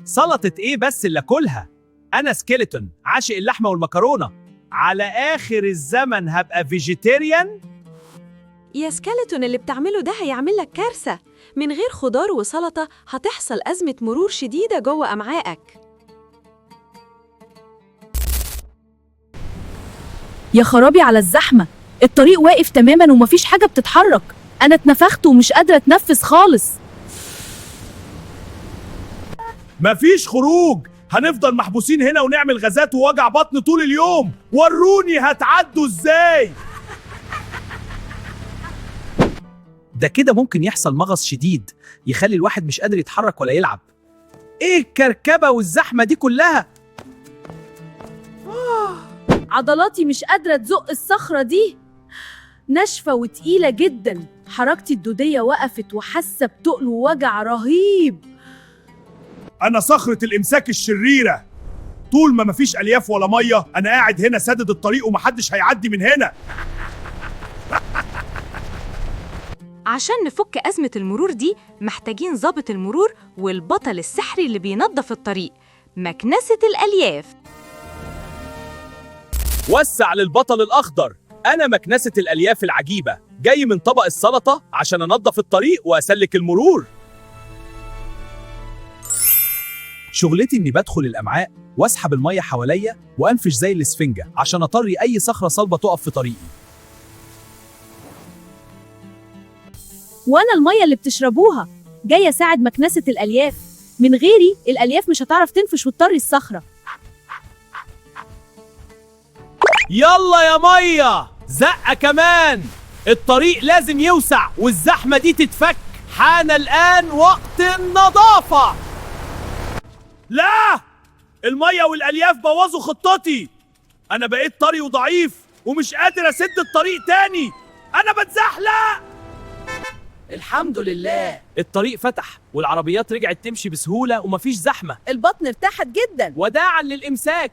سلطة ايه بس اللي اكلها؟ انا سكيلتون عاشق اللحمة والمكرونة. على اخر الزمن هبقى فيجيتيريان. يا سكيلتون، اللي بتعمله ده هيعمل لك كارثة. من غير خضار وسلطة هتحصل أزمة مرور شديدة جوه أمعائك. يا خرابي على الزحمة، الطريق واقف تماماً ومفيش حاجة بتتحرك. أنا اتنفخت ومش قادرة أتنفس خالص. مفيش خروج، هنفضل محبوسين هنا ونعمل غازات ووجع بطن طول اليوم. وروني هتعدوا ازاي. ده كده ممكن يحصل مغص شديد يخلي الواحد مش قادر يتحرك ولا يلعب. ايه الكركبة والزحمة دي كلها؟ عضلاتي مش قادرة تزق الصخرة دي، ناشفة وتقيلة جداً. حركتي الدودية وقفت وحاسة بتقل ووجع رهيب. أنا صخرة الإمساك الشريرة. طول ما مفيش ألياف ولا مية أنا قاعد هنا سادد الطريق ومحدش هيعدي من هنا. عشان نفك أزمة المرور دي محتاجين ضابط المرور والبطل السحري اللي بينظف الطريق، مكنسة الألياف. وسع للبطل الأخضر. أنا مكنسة الألياف العجيبة، جاي من طبق السلطة عشان أنظف الطريق وأسلك المرور. شغلتي إني بدخل الأمعاء وأسحب المية حواليا وأنفش زي الإسفنجة عشان أطري أي صخرة صلبة تقف في طريقي. وأنا المية اللي بتشربوها جاية أساعد مكنسة الألياف. من غيري الألياف مش هتعرف تنفش وتطري الصخرة. يلا يا مية، زقة كمان. الطريق لازم يوسع والزحمة دي تتفك. حان الآن وقت النظافة. لا، المية والألياف بوظوا خطتي. أنا بقيت طري وضعيف ومش قادر أسد الطريق تاني. أنا بتزحلق. الحمد لله الطريق فتح والعربيات رجعت تمشي بسهولة ومفيش زحمة. البطن ارتاحت جداً. وداعا للإمساك.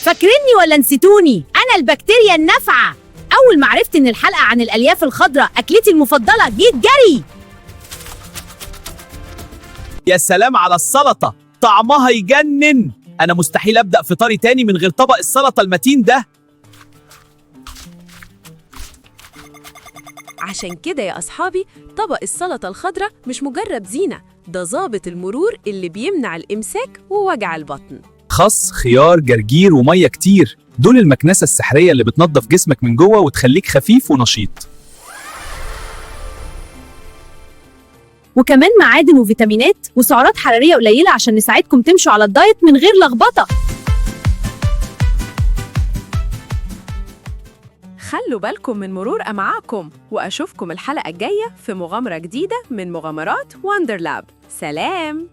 فاكريني ولا نسيتوني؟ أنا البكتيريا النافعة. أول ما عرفت إن الحلقة عن الألياف الخضراء أكلتي المفضلة جيت جري. يا سلام على السلطة، طعمها يجنن. أنا مستحيل أبدأ فطاري تاني من غير طبق السلطة المتين ده. عشان كده يا أصحابي، طبق السلطة الخضراء مش مجرد زينة، ده ضابط المرور اللي بيمنع الإمساك ووجع البطن. خس، خيار، جرجير ومية كتير، دول المكنسة السحرية اللي بتنظف جسمك من جوه وتخليك خفيف ونشيط. وكمان معادن وفيتامينات وسعرات حرارية قليلة عشان نساعدكم تمشوا على الدايت من غير لخبطة. خلوا بالكم من مرور أمعاءكم، وأشوفكم الحلقة الجاية في مغامرة جديدة من مغامرات وندرلاب. سلام.